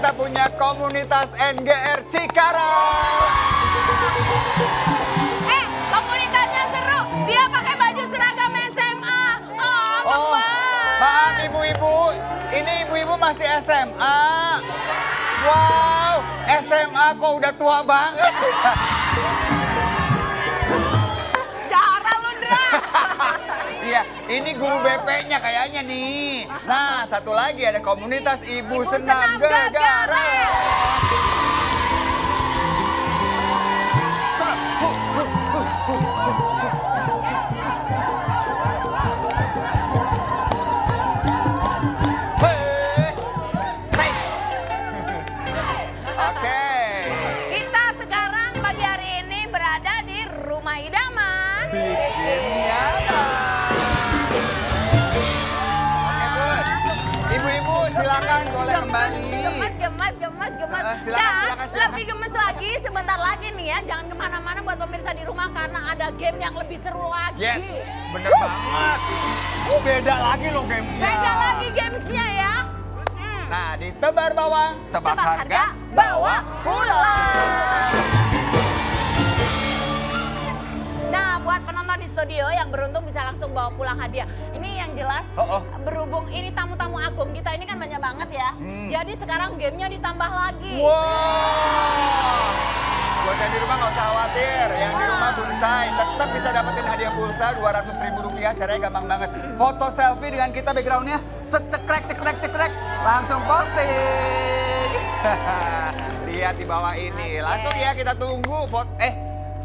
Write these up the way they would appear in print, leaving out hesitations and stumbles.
kita punya komunitas NGR Cikarang. Komunitasnya seru. Dia pakai baju seragam SMA. Oh, maaf ibu-ibu. Ini ibu-ibu masih SMA. Wow, SMA kok udah tua banget. Darah lu, Dra. Iya, ini guru BP-nya kayaknya nih. Nah, satu lagi ada komunitas Ibu Senam Gegara. Senam. Hei. Oke. Kita sekarang pagi hari ini berada di Rumah Idaman. Bikin nyaman. Oke, Bu. Ibu-ibu silakan boleh kembali. Gemes. Silakan. Lebih gemes lagi sebentar lagi nih ya. Jangan kemana-mana buat pemirsa di rumah karena ada game yang lebih seru lagi. Yes, bener banget. Beda lagi loh gamesnya. Beda lagi gamesnya ya. Nah, di Tebar Bawang, tebak harga, bawa pulang. Nah, buat penonton di studio yang beruntung bisa langsung bawa pulang hadiah. Ini yang jelas, berhubung ini tamu-tamu agung kita ini kan banyak banget ya. Jadi sekarang gamenya ditambah lagi. Wow. Buat yang di rumah nggak usah khawatir, yang di rumah bonsai tetap bisa dapetin hadiah pulsa Rp200.000. Caranya gampang banget. Foto selfie dengan kita backgroundnya cekrek, langsung posting. Lihat di bawah ini. Langsung ya kita tunggu foto.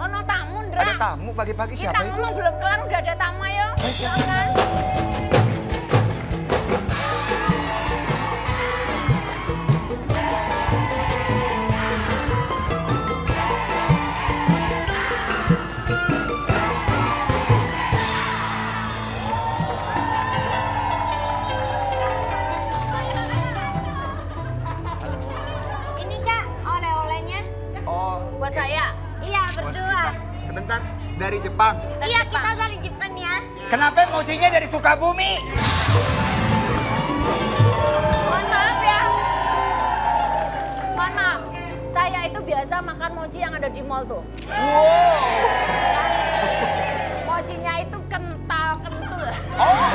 Oh, no tamu, Ndra. Ada tamu pagi-pagi siapa Kita itu? ngomong belum kelar udah ada tamu ya. Silakan. Ini Kak, oleh-olehnya. Oh, Buat saya. Iya, berdua. sebentar. Dari Jepang. Iya, kita dari Jepang ya. Kenapa mochinya dari Sukabumi? Mohon maaf ya. Mohon maaf. Saya itu biasa makan mochi yang ada di mall tuh. Wow. Mochinya itu kental-kentul. Oh.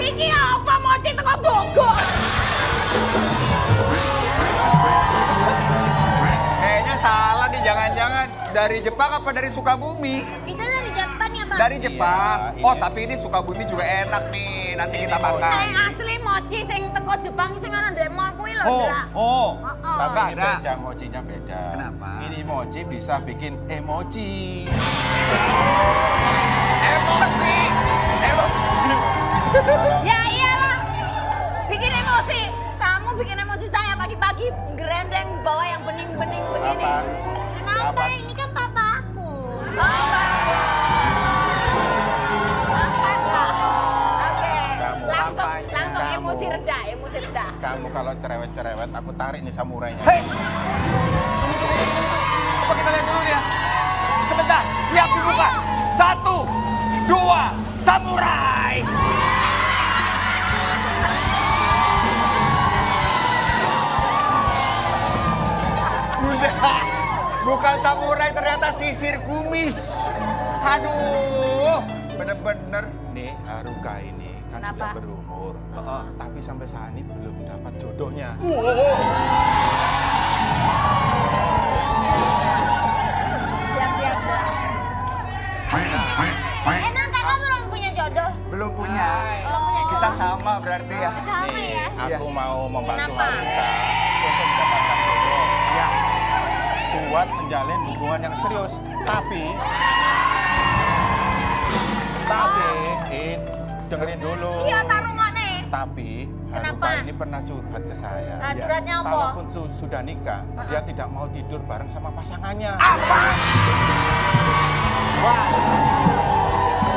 Iki apa mochi teko Bogor? Kayaknya salah nih, jangan-jangan dari Jepang apa dari Sukabumi? Kita dari Jepang ya, Pak? Dari Jepang. Iya, Oh, iya. tapi ini Sukabumi juga enak nih. Nanti kita Saya makan. asli mochi sing teko Jepang sing ana ndek mall kuwi lho, Oh, Ndra. oh. Tapi Nggak ini ada. beda, mochinya beda. Kenapa? Ini mochi bisa bikin emoji. Emosi. Ya iyalah. Bikin emosi. Kamu bikin emosi saya pagi-pagi gerendeng bawa yang bening-bening begini. Apa? Kenapa? Apa? Ini kan papa aku. Oh, Oke. Kamu Langsung apanya? Kamu. emosi reda. Kamu kalau cerewet-cerewet, aku tarik nih samurainya. Hei. Tunggu. Coba kita lihat dulu ya. Sebentar, siap dibuka. 1, 2, samurai. Bunda, bukan samurai, ternyata sisir kumis. Aduh, bener-bener. Nih, Haruka ini kan Kenapa? sudah berumur. Tapi sampai saat ini belum dapat jodohnya. Siap-siap. Emang kakak belum punya jodoh? Belum punya. Kita sama berarti ya. Sama Nih, ya? aku mau membantu Kenapa? Haruka untuk mendapatkan jodoh. Ya. Buat menjalin hubungan yang serius. Tapi, dengerin dulu. Iya, tarungane. Tapi Kenapa? Haruka ini pernah curhat ke saya. Nah, curhatnya apa? Kalaupun sudah nikah, dia tidak mau tidur bareng sama pasangannya. Apa?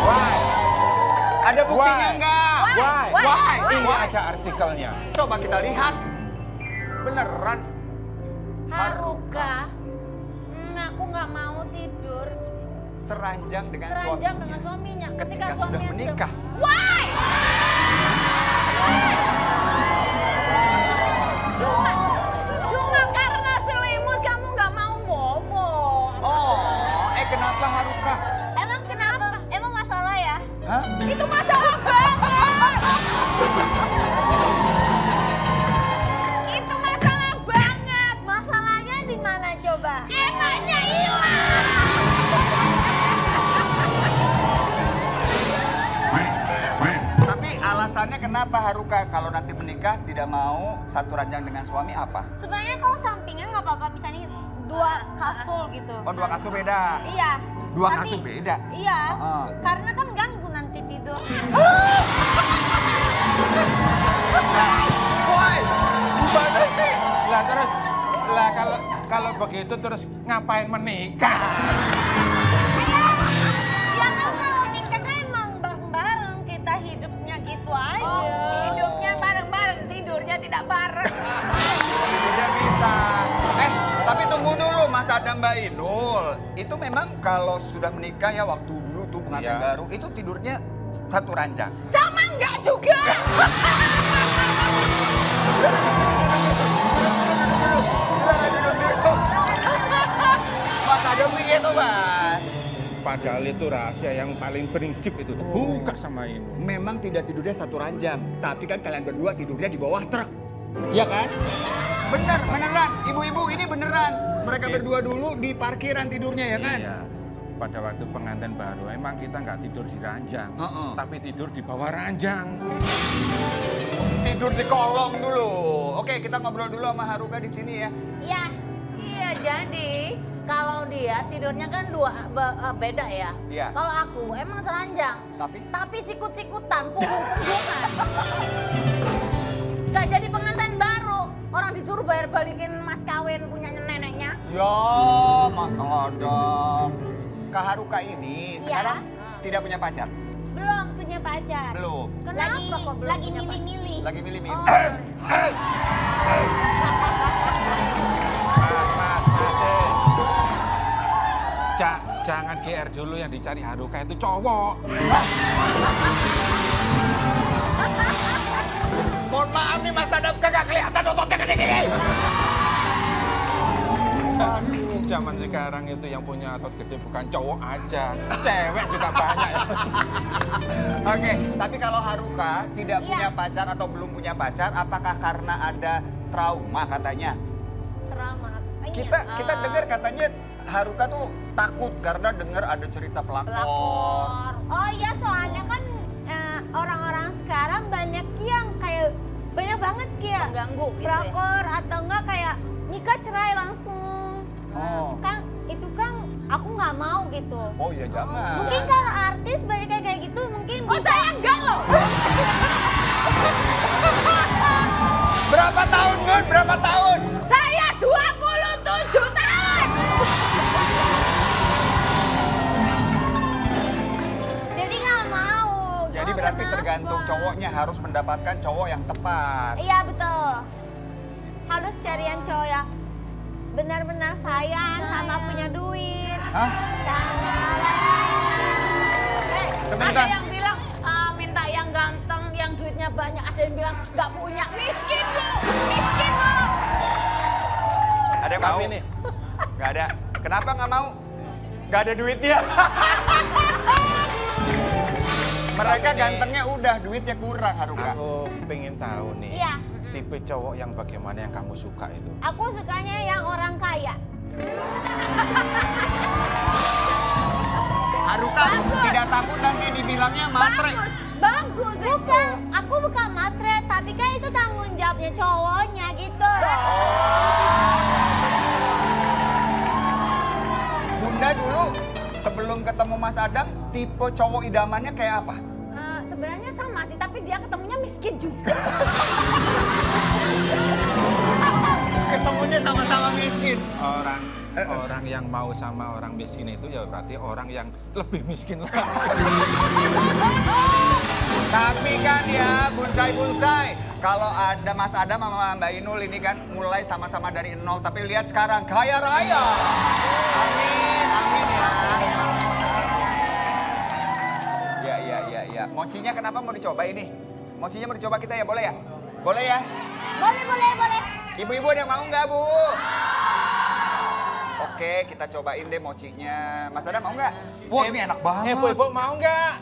Why? Ada buktinya Why? enggak? Why? Why? Ini ada artikelnya. Coba kita lihat. Beneran. Haruka. Aku nggak mau tidur Seranjang dengan seranjang suaminya. dengan suaminya. Ketika sudah suaminya menikah. Why? alasannya kenapa Haruka kalau nanti menikah tidak mau satu ranjang dengan suami apa? Sebenarnya kalau sampingan nggak apa-apa, misalnya 2 kasur gitu. Oh, 2 kasur beda. Iya. 2 Tapi- kasur beda. Iya. Ah. Karena kan ganggu nanti tidur. Woi, gimana sih? Lah terus, lah kalau begitu terus ngapain menikah? Ya kan kalau nikah kan emang bareng-bareng, kita hidupnya gitu aja. Oh, hidupnya bareng-bareng, tidurnya tidak bareng. Tidak bisa. Tapi tunggu dulu Mas Adam Mbak Inul. Itu memang kalau sudah menikah ya waktu dulu tuh pengantin Iya. baru itu tidurnya satu ranjang. Sama enggak juga. Mas Adam begitu Mas. Padahal itu rahasia yang paling prinsip itu. Buka sama ini. Memang tidak tidurnya satu ranjang, tapi kan kalian berdua tidurnya di bawah truk. Iya kan? Bener, beneran. Ibu-ibu ini beneran. Mereka Iya. berdua dulu di parkiran tidurnya ya kan? Iya. Pada waktu pengantin baru emang kita nggak tidur di ranjang, Heeh. tapi tidur di bawah ranjang. Tidur di kolong dulu. Oke, kita ngobrol dulu sama Haruka di sini ya. Iya. Iya, jadi kalau dia tidurnya kan beda ya. Iya. Kalau aku emang seranjang. Tapi Sikut-sikutan, punggung-punggungan. Gak jadi pengantin baru. Orang disuruh bayar balikin mas kawin punyanya neneknya. ya Mas Adam. Kak Haruka ini Iya. sekarang tidak punya pacar. Belum punya pacar. Belum. Kenapa lagi kok belum lagi punya pacar? milih-milih. Lagi milih-milih. Oh. Jangan GR dulu, yang dicari Haruka itu cowok. Mohon maaf nih Mas Adam, kagak kelihatan ototnya gede-gede. Zaman sekarang itu yang punya otot gede bukan cowok aja, cewek juga banyak ya. Oke, tapi kalau Haruka tidak Iya. punya pacar atau belum punya pacar, apakah karena ada trauma katanya? Trauma apanya? Kita dengar katanya Haruka tuh takut karena dengar ada cerita pelakor. Pelakor. Oh iya, soalnya kan orang-orang sekarang banyak yang kayak banyak banget kayak Ganggu gitu ya. pelakor atau enggak kayak nikah cerai langsung. Oh. Kan itu kan aku nggak mau gitu. Oh iya jangan. Mungkin kalau artis banyak kayak gitu mungkin Oh, bisa. saya enggak loh. Berapa tahun Gun? Berapa tahun? Saya 27 tahun. Jadi nggak mau. Jadi Oh, berarti kenapa? tergantung cowoknya harus mendapatkan cowok yang tepat. Iya betul. Harus cari yang cowok yang benar-benar sayang sama punya duit. Hah? Sama lain-lain. Sebentar. Ada yang bilang minta yang ganteng, yang duitnya banyak. Ada yang bilang nggak punya, miskin lu, miskin lu. Ada yang mau? Tapi nih, Gak ada. Kenapa nggak mau? Gak ada duitnya. Mereka Tapi nih- gantengnya udah, duitnya kurang Haruka. aku pengen tahu nih, Iya. tipe cowok yang bagaimana yang kamu suka itu? Aku sukanya yang orang kaya. Haruka tidak takut nanti dibilangnya matre. Bagus itu. Bukan, aku bukan matre, tapi kan itu tanggung jawabnya cowoknya gitu loh. Bunda dulu sebelum ketemu Mas Adam, tipe cowok idamannya kayak apa? Sebenarnya sama sih, tapi dia ketemunya miskin juga. Ketemunya sama-sama miskin. Orang yang mau sama orang miskin itu ya berarti orang yang lebih miskin lagi. Tapi kan ya, bunsai-bunsai. Kalau ada Mas Adam sama Mbak Inul ini kan mulai sama-sama dari nol. Tapi lihat sekarang, kaya raya. Amin, amin ya. Ya. Mochinya kenapa mau dicoba ini? Mochinya mau dicoba kita ya, boleh ya? Boleh ya? Boleh. Ibu-ibu ada yang mau nggak, Bu? Oke, kita cobain deh mochinya. Mas Adam mau nggak? Wah, ini enak banget. Ibu mau nggak?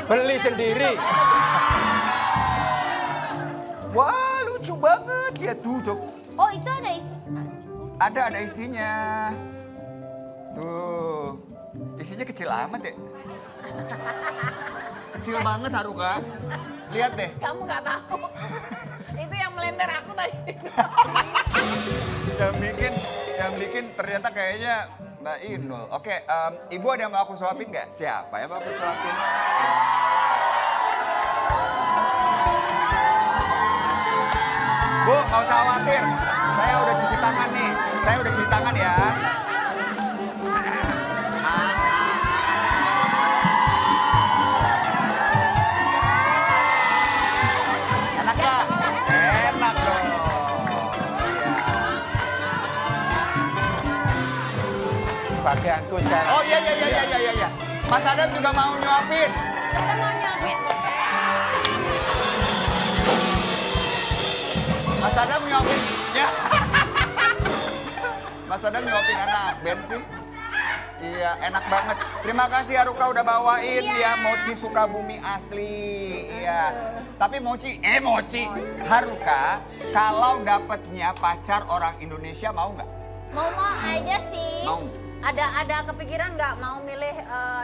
Beli sendiri. Wah, lucu banget ya tuh, Cok. Oh itu ada isi. Ada isinya. Tuh. Isinya kecil amat ya. kecil banget Haruka. Lihat deh. Kamu nggak tahu. Itu yang melender aku tadi. yang bikin ternyata kayaknya Mbak Inul. Oke, Ibu ada yang mau aku suapin nggak? Siapa yang mau aku suapin? Bu, nggak usah khawatir. Saya udah cuci tangan nih. Saya udah cuci tangan ya. Enak nggak? Enak dong. Bagianku sekarang. Oh iya. Mas Adam juga mau nyuapin. Kita mau nyapin. Mas Adam nyuapin. Ya. Mas Adam nyuapin anak Ben sih. Iya, enak banget. Terima kasih Haruka udah bawain ya mochi Sukabumi asli. Iya. Tapi mochi. Haruka, kalau dapetnya pacar orang Indonesia mau nggak? Mau aja sih. Mau. Ada kepikiran nggak mau milih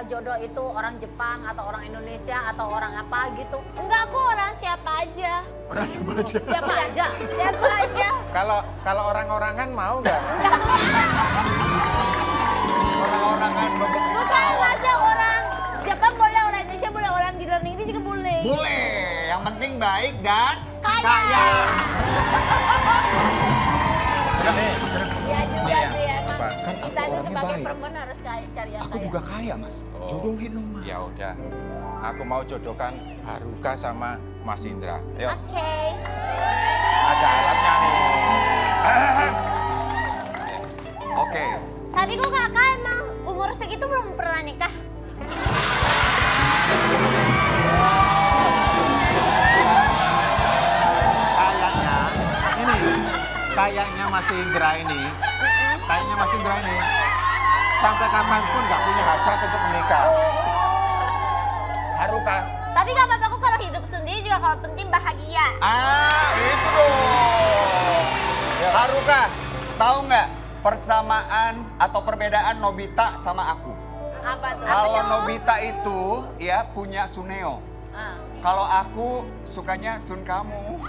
jodoh itu orang Jepang atau orang Indonesia atau orang apa gitu? Enggak, aku orang siapa aja. Orang siapa aja? Siapa aja? Siapa aja. Kalau orang-orangan mau nggak? Orang-orangan bebek Bukan aja orang Jepang boleh, orang Indonesia boleh, orang di luar negeri juga boleh. Boleh. Yang penting baik dan Kaya. Sudah nih. Ya juga sih ya. Apa? Kan aku Kita itu orangnya sebagai baik. perempuan harus cari yang Aku kaya. juga kaya, Mas. Jodohin dong, Mas. Ya udah. Aku mau jodohkan Haruka sama Mas Indra. Ayo. Oke. Ada alatnya nih. Oke. Tapi kok kakak emang umur segitu belum pernah nikah? Kayaknya Mas Indra ini, sampai kapanpun nggak punya hasrat untuk menikah. Haruka. Tapi gak apa-apa, aku kalau hidup sendiri juga kalau penting bahagia. Itu dong. Haruka, tahu nggak persamaan atau perbedaan Nobita sama aku? Apa tuh? Kalau Nobita itu ya punya Suneo. Ah. Kalau aku sukanya Sun kamu.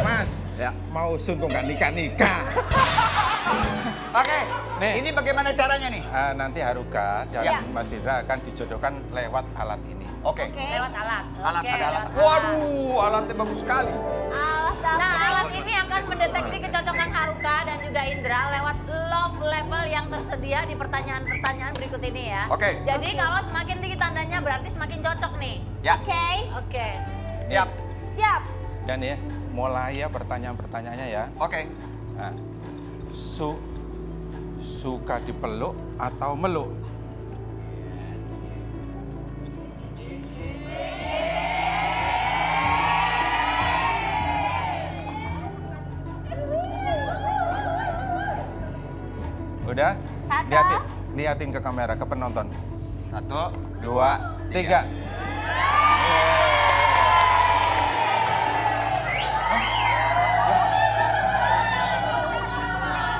Mas, Ya. mau Sun kok nggak nikah-nikah? Oke, Nih. ini bagaimana caranya nih? Nanti Haruka dan Ya. Mas Indra akan dijodohkan lewat alat ini. Oke. Lewat alat. Alat, Oke, ada alat. lewat Waduh, alatnya bagus sekali. Alas apa? Nah, alat ini akan mendeteksi kecocokan Haruka dan juga Indra lewat love level yang tersedia di pertanyaan-pertanyaan berikut ini ya. Oke. Jadi kalau semakin tinggi tandanya berarti semakin cocok nih. Ya, Oke. Oke. siap. Siap. Dan ya, mulai ya pertanyaan-pertanyaannya ya. Oke. Nah, suka dipeluk atau meluk? Udah? Satu. Liatin ke kamera, ke penonton. 1, 2, 3.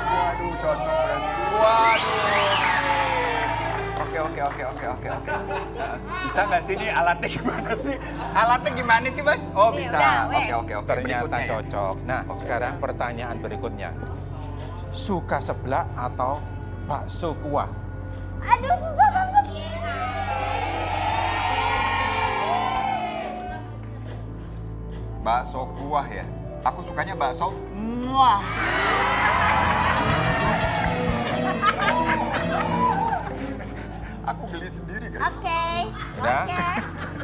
Waduh, cocok berarti. Waduh. Oke. Bisa nggak sih ini alatnya gimana sih? Alatnya gimana sih, Mas? Oh, Nih, bisa. udah, wes. Oke. Ternyata Berikutnya ya. cocok. Nah, Oke, sekarang udah. pertanyaan berikutnya. Suka seblak atau bakso kuah? Aduh, susah banget. Bakso kuah ya. Aku sukanya bakso muah. Aku beli sendiri, guys. Oke. Udah? Oke.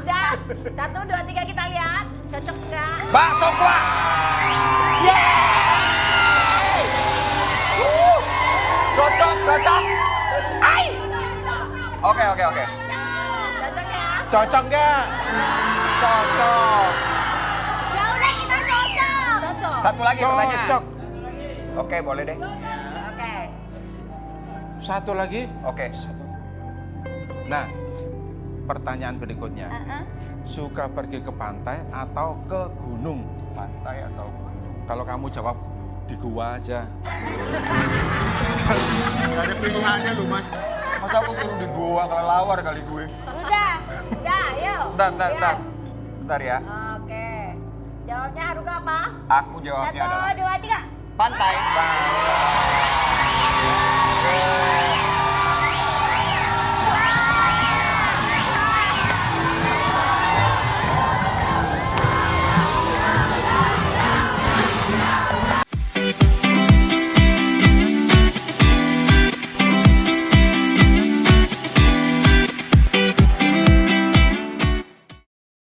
Udah. 1, 2, 3 kita lihat. Cocok nggak? Bakso kuah. Cocok. Ai. Oke. Cocok ya? Cocok nggak? Cocok. Ya udah, kita cocok. Cocok. Satu lagi pertanyaan. Cocok. Oke, boleh deh. Oke. Satu lagi. Oke. Nah, pertanyaan berikutnya. Suka pergi ke pantai atau ke gunung? Pantai atau gunung? Kalau kamu jawab di gua aja. Gak ada pilihannya lu, Mas. Masa aku suruh di gua, kelelawar kali gue. Udah, yuk. Bentar. Bentar ya. Oke. Jawabnya Haruka apa? Aku jawabnya 1, adalah 2, 3. pantai.